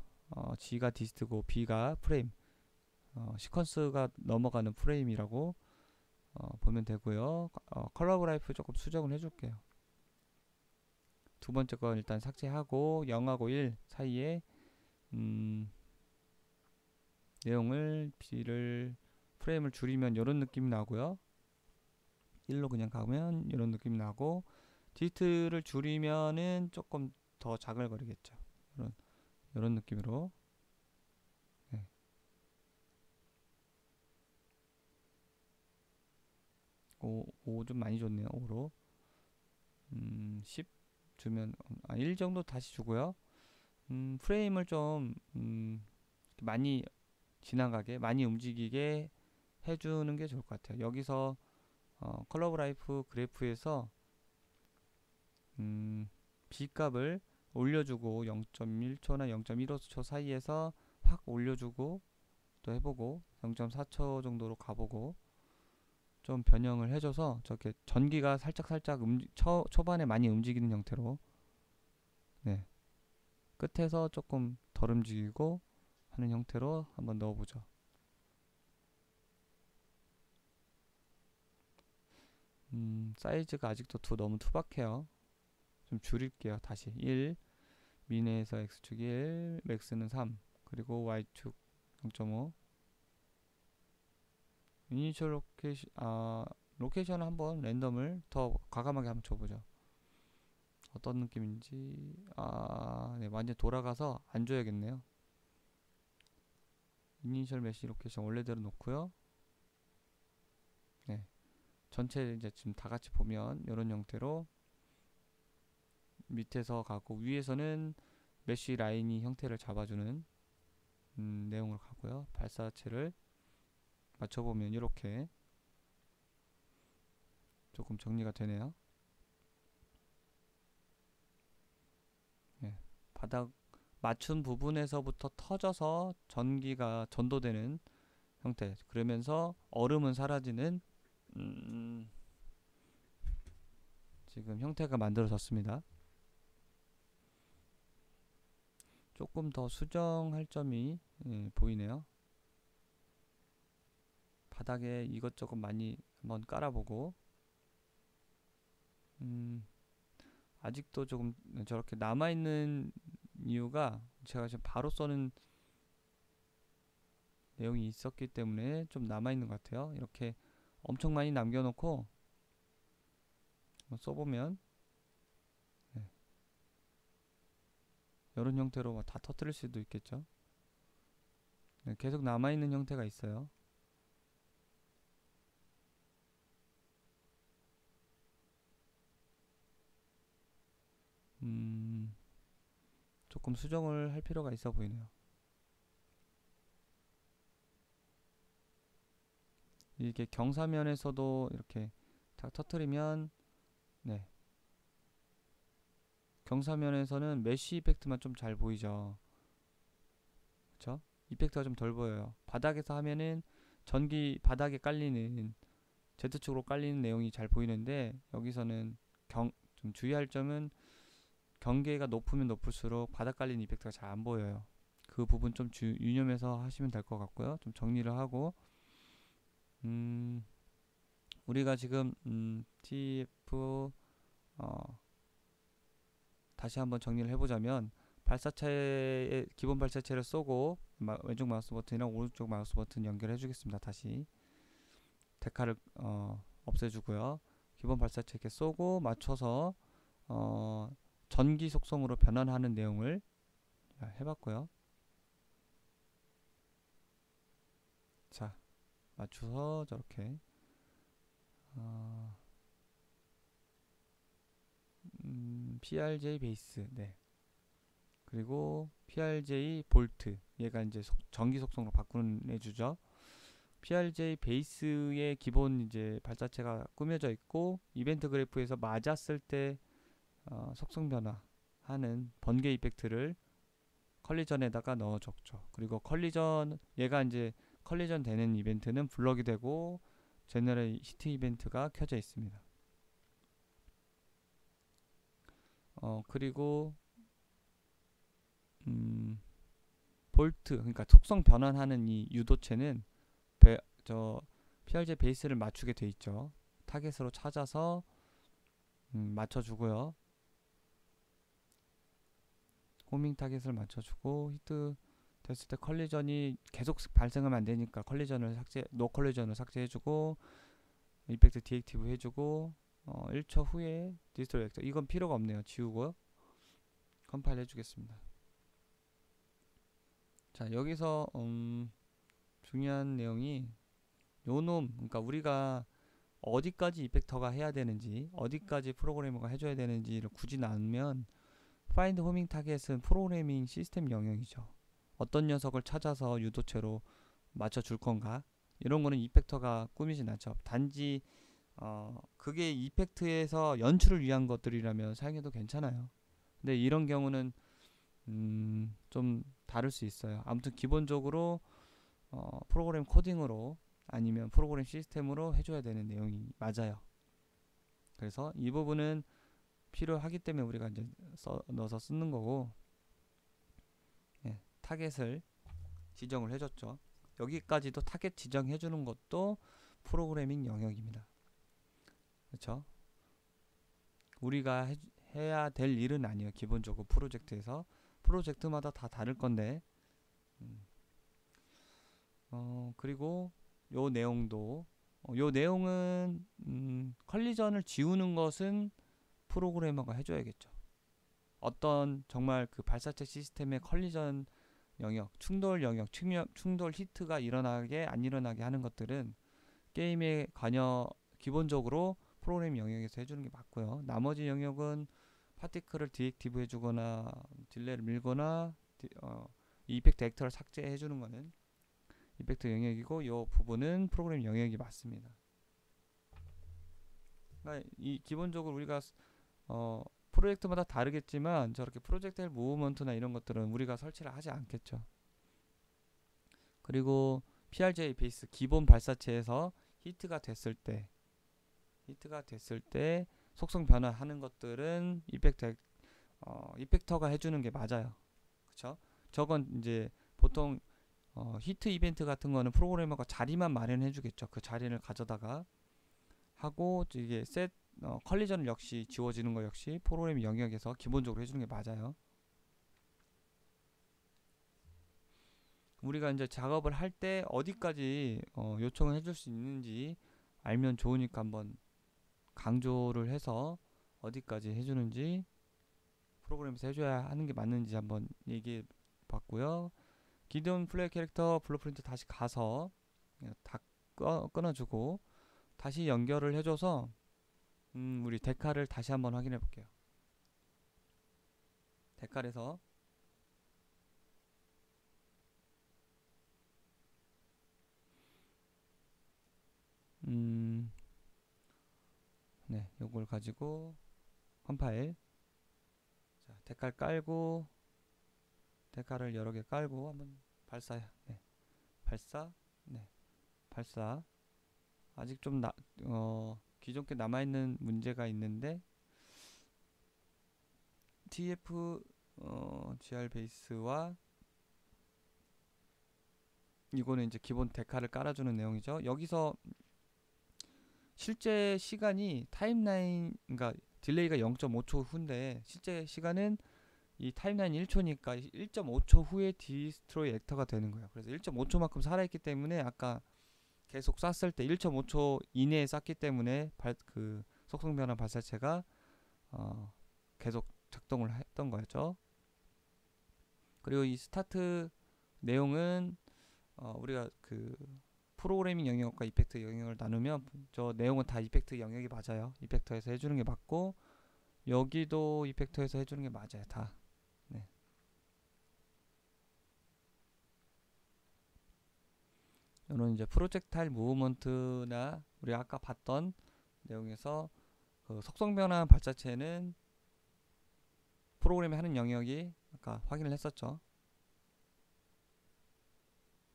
Speaker 1: G가 디스트고 B가 프레임, 시퀀스가 넘어가는 프레임이라고 보면 되고요. 컬러 그래프 조금 수정을 해줄게요. 두 번째 건 일단 삭제하고 0하고 1 사이에 내용을 B를 프레임을 줄이면 이런 느낌이 나고요. 1로 그냥 가면 이런 느낌이 나고 디스트를 줄이면은 조금 더 자글거리겠죠. 이런 느낌으로. 네. 5 좀 많이 줬네요. 5로 10 주면 1 정도 다시 주고요. 프레임을 좀 많이 지나가게 많이 움직이게 해주는 게 좋을 것 같아요. 여기서 컬러 오브 라이프 그래프에서 B값을 올려주고 0.1초나 0.15초 사이에서 확 올려주고 또 해보고 0.4초 정도로 가보고 좀 변형을 해줘서 저렇게 전기가 살짝 초반에 많이 움직이는 형태로, 네, 끝에서 조금 덜 움직이고 하는 형태로 한번 넣어보죠. 사이즈가 아직도 너무 투박해요. 좀 줄일게요. 다시 1, 미네에서 X축 1, 맥스는 3, 그리고 Y축 0.5. 이니셜 로케이션을 한번 랜덤을 더 과감하게 한번 줘보죠. 어떤 느낌인지. 네, 완전 돌아가서 안 줘야겠네요. 이니셜 메시 로케이션 원래대로 놓고요. 네, 전체 이제 지금 다 같이 보면 이런 형태로 밑에서 가고 위에서는 메쉬 라인이 형태를 잡아주는 내용으로 가고요. 발사체를 맞춰보면 이렇게 조금 정리가 되네요. 네, 바닥 맞춘 부분에서부터 터져서 전기가 전도되는 형태. 그러면서 얼음은 사라지는 지금 형태가 만들어졌습니다. 조금 더 수정할 점이 보이네요. 바닥에 이것저것 많이 한번 깔아보고 아직도 조금 저렇게 남아있는 이유가 제가 지금 바로 써는 내용이 있었기 때문에 좀 남아있는 것 같아요. 이렇게 엄청 많이 남겨놓고 써보면 이런 형태로 다 터뜨릴 수도 있겠죠. 네, 계속 남아있는 형태가 있어요. 조금 수정을 할 필요가 있어 보이네요. 이게 경사면에서도 이렇게 다 터뜨리면, 네, 경사면에서는 메쉬 이펙트만 좀 잘 보이죠. 그쵸? 이펙트가 좀 덜 보여요. 바닥에서 하면은 전기 바닥에 깔리는 Z축으로 깔리는 내용이 잘 보이는데 여기서는 좀 주의할 점은 경계가 높으면 높을수록 바닥 깔리는 이펙트가 잘 안 보여요. 그 부분 좀 유념해서 하시면 될 것 같고요. 좀 정리를 하고 우리가 지금 TF 다시 한번 정리를 해보자면 발사체의 기본 발사체를 쏘고 왼쪽 마우스 버튼이랑 오른쪽 마우스 버튼 연결해 주겠습니다. 다시 데카를 없애주고요. 기본 발사체 이렇게 쏘고 맞춰서 전기 속성으로 변환하는 내용을 해봤고요. 자, 맞춰서 저렇게 PRJ 베이스, 네. 그리고 PRJ 볼트, 얘가 이제 전기 속성으로 바꾸는 해주죠. PRJ 베이스의 기본 이제 발사체가 꾸며져 있고, 이벤트 그래프에서 맞았을 때 속성 변화하는 번개 이펙트를 컬리전에다가 넣어줬죠. 그리고 컬리전, 얘가 이제 컬리전 되는 이벤트는 블럭이 되고 제너럴 히트 이벤트가 켜져 있습니다. 그리고 볼트, 그러니까 속성 변환하는 이 유도체는 저 PRJ 베이스를 맞추게 돼 있죠. 타겟으로 찾아서 맞춰주고요. 호밍 타겟을 맞춰주고 히트 됐을 때 컬리전이 계속 발생하면 안 되니까 컬리전을 노 컬리전을 삭제해주고 이펙트 디액티브 해주고 1초 후에 디스트로이 액터, 이건 필요가 없네요. 지우고요. 컴파일 해주겠습니다. 자, 여기서 중요한 내용이 요놈, 그러니까 우리가 어디까지 이펙터가 해야 되는지, 어디까지 프로그래머가 해줘야 되는지를 굳이 나누면 파인드 호밍 타겟은 프로그래밍 시스템 영역이죠. 어떤 녀석을 찾아서 유도체로 맞춰줄 건가, 이런 거는 이펙터가 꾸미진 않죠. 단지 그게 이펙트에서 연출을 위한 것들이라면 사용해도 괜찮아요. 근데 이런 경우는 좀 다를 수 있어요. 아무튼 기본적으로 프로그램 코딩으로 아니면 프로그램 시스템으로 해줘야 되는 내용이 맞아요. 그래서 이 부분은 필요하기 때문에 우리가 이제 넣어서 쓰는 거고, 예, 타겟을 지정을 해줬죠. 여기까지도 타겟 지정해주는 것도 프로그래밍 영역입니다. 그렇죠? 우리가 해야 될 일은 아니에요. 기본적으로 프로젝트에서 프로젝트마다 다 다를 건데, 그리고 요 내용도 요 내용은 컬리전을 지우는 것은 프로그래머가 해줘야겠죠. 어떤 정말 그 발사체 시스템의 컬리전 영역, 충돌 영역, 충돌 히트가 일어나게 안 일어나게 하는 것들은 게임에 관여 기본적으로 프로그램 영역에서 해주는 게 맞고요. 나머지 영역은 파티클을 디액티브 해주거나 딜레이를 밀거나 이펙트 액터를 삭제해주는 거는 이펙트 영역이고, 이 부분은 프로그램 영역이 맞습니다. 그러니까 이 기본적으로 우리가 프로젝트마다 다르겠지만 저렇게 프로젝트 무브먼트나 이런 것들은 우리가 설치를 하지 않겠죠. 그리고 PRJ 베이스 기본 발사체에서 히트가 됐을 때 속성 변화하는 것들은 이펙터가 해주는 게 맞아요. 그쵸? 저건 이제 보통 히트 이벤트 같은 거는 프로그래머가 자리만 마련해 주겠죠. 그 자리를 가져다가 하고, 이게 컬리전 역시 지워지는 거 역시 프로그램 영역에서 기본적으로 해주는 게 맞아요. 우리가 이제 작업을 할 때 어디까지 요청을 해줄 수 있는지 알면 좋으니까 한번 강조를 해서 어디까지 해주는지, 프로그램에서 해줘야 하는 게 맞는지 한번 얘기해 봤고요. 기존 플레이 캐릭터 블루프린트 다시 가서 다 끊어주고 다시 연결을 해줘서 우리 데카를 다시 한번 확인해 볼게요. 데칼에서 네, 요걸 가지고 컴파일. 자, 데칼 깔고 데칼을 여러 개 깔고 한번 발사. 네, 발사. 네, 발사. 아직 좀 기존 게 남아 있는 문제가 있는데, TF GR 베이스와 이거는 이제 기본 데카를 깔아주는 내용이죠. 여기서 실제 시간이 타임라인, 그러니까 딜레이가 0.5초 후인데 실제 시간은 이 타임라인 1초니까 1.5초 후에 디스트로이 액터가 되는 거예요. 그래서 1.5초만큼 살아있기 때문에 아까 계속 쐈을 때 1.5초 이내에 쐈기 때문에 그 속성 변화 발사체가 계속 작동을 했던 거였죠. 그리고 이 스타트 내용은 우리가 그 프로그래밍 영역과 이펙트 영역을 나누면 저 내용은 다 이펙트 영역이 맞아요. 이펙터에서 해주는 게 맞고 여기도 이펙터에서 해주는 게 맞아요. 다. 네. 이런 이제 프로젝타일 무브먼트나 우리 아까 봤던 내용에서 그 속성 변환 발자체는 프로그램이 하는 영역이 아까 확인을 했었죠.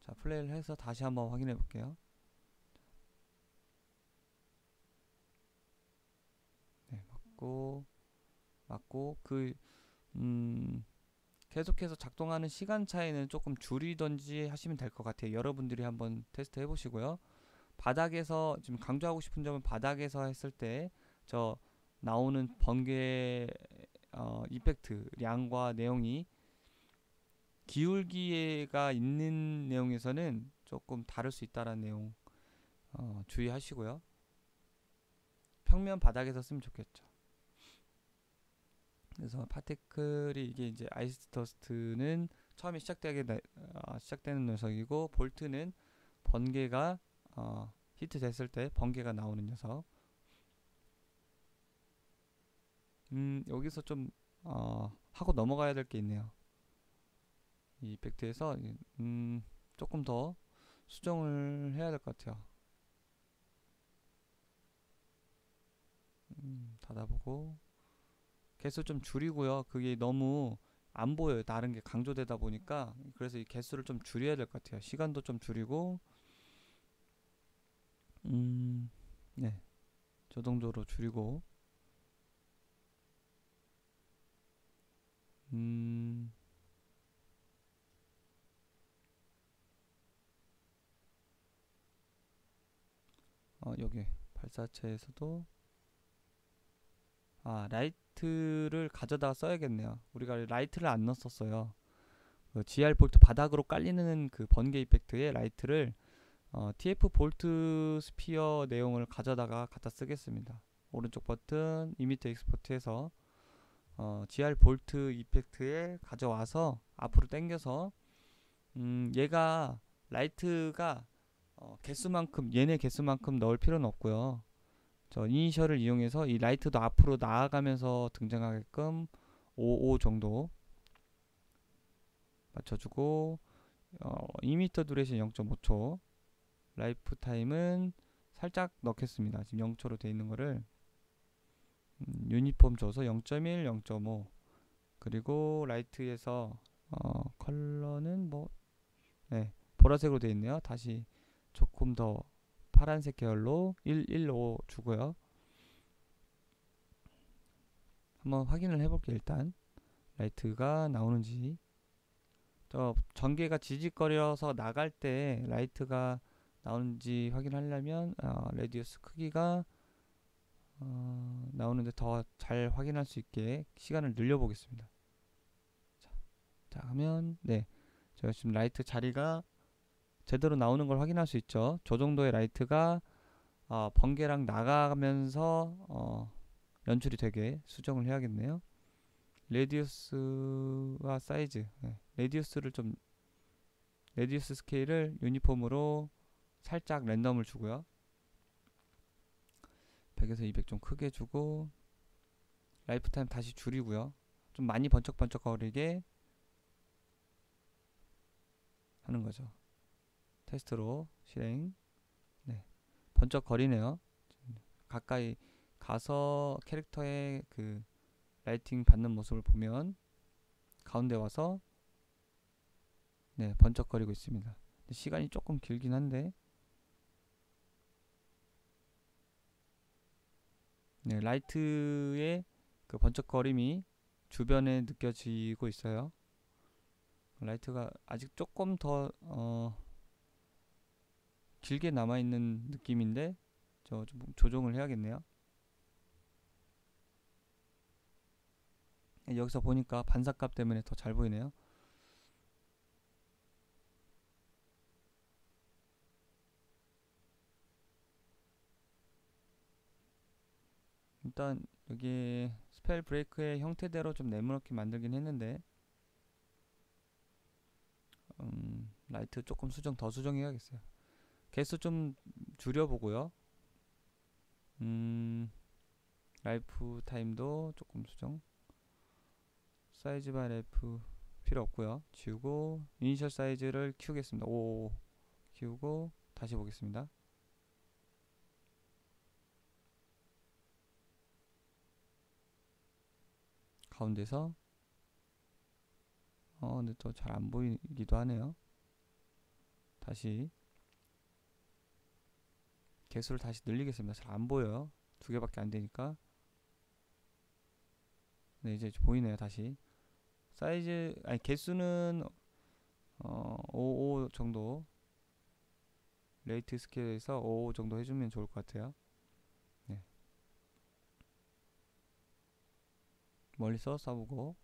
Speaker 1: 자, 플레이를 해서 다시 한번 확인해 볼게요. 네, 맞고 계속해서 작동하는 시간 차이는 조금 줄이던지 하시면 될 것 같아요. 여러분들이 한번 테스트 해보시고요. 바닥에서 지금 강조하고 싶은 점은 바닥에서 했을 때 저 나오는 번개 이펙트 량과 내용이 기울기가 있는 내용에서는 조금 다를 수 있다는 내용 주의하시고요. 평면 바닥에서 쓰면 좋겠죠. 그래서 파티클이 이게 이제 아이스 더스트는 처음에 시작되는 녀석이고 볼트는 번개가 히트 됐을 때 번개가 나오는 녀석. 여기서 좀 하고 넘어가야 될 게 있네요. 이 이펙트에서 조금 더 수정을 해야 될 것 같아요. 닫아보고 개수 좀 줄이고요. 그게 너무 안 보여요. 다른 게 강조되다 보니까. 그래서 이 개수를 좀 줄여야 될 것 같아요. 시간도 좀 줄이고 네, 저 정도로 줄이고 여기 발사체에서도 라이트를 가져다 써야겠네요. 우리가 라이트를 안 넣었어요. 그 GR 볼트 바닥으로 깔리는 그 번개 이펙트에 라이트를 TF 볼트 스피어 내용을 가져다가 갖다 쓰겠습니다. 오른쪽 버튼 이미터 익스포트해서 GR 볼트 이펙트에 가져와서 앞으로 당겨서 얘가 라이트가 개수만큼 얘네 개수만큼 넣을 필요는 없고요. 저 이니셜을 이용해서 이 라이트도 앞으로 나아가면서 등장하게끔 55 정도 맞춰주고 이미터 두레이션 0.5초 라이프 타임은 살짝 넣겠습니다. 지금 0초로 되어 있는 거를 유니폼 줘서 0.1, 0.5 그리고 라이트에서 컬러는 뭐 보라색으로 되어 있네요. 다시 조금 더 파란색 계열로 115 주고요. 한번 확인을 해볼게요. 일단 라이트가 나오는지 저 전개가 지직거려서 나갈 때 라이트가 나오는지 확인하려면 레디우스 크기가 나오는데 더 잘 확인할 수 있게 시간을 늘려 보겠습니다. 자 하면 제가 지금 라이트 자리가 제대로 나오는 걸 확인할 수 있죠. 저 정도의 라이트가 번개랑 나가면서 연출이 되게 수정을 해야겠네요. 레디우스와 사이즈 레디우스 스케일을 유니폼으로 살짝 랜덤을 주고요. 100에서 200 좀 크게 주고 라이프 타임 다시 줄이고요. 좀 많이 번쩍번쩍거리게 하는 거죠. 테스트로 실행. 번쩍거리네요. 가까이 가서 캐릭터의 그 라이팅 받는 모습을 보면 가운데 와서 번쩍거리고 있습니다. 시간이 조금 길긴 한데 라이트의 그 번쩍거림이 주변에 느껴지고 있어요. 라이트가 아직 조금 더 길게 남아있는 느낌인데 좀 조정을 해야겠네요. 여기서 보니까 반사값 때문에 더 잘 보이네요. 일단 여기 스펠 브레이크의 형태대로 좀 네모나게 만들긴 했는데 라이트 조금 더 수정해야겠어요. 개수 좀 줄여보고요. 라이프 타임도 조금 수정. 사이즈 바 라이프 필요 없고요. 지우고 이니셜 사이즈를 키우겠습니다. 5 키우고 다시 보겠습니다. 가운데서 근데 또 잘 안 보이기도 하네요. 다시 개수를 다시 늘리겠습니다. 잘 안 보여요. 두 개밖에 안 되니까. 네, 이제 보이네요. 다시 사이즈 아니 개수는 55 정도, 레이트 스케일에서 55 정도 해주면 좋을 것 같아요. 네. 멀리서 쏴보고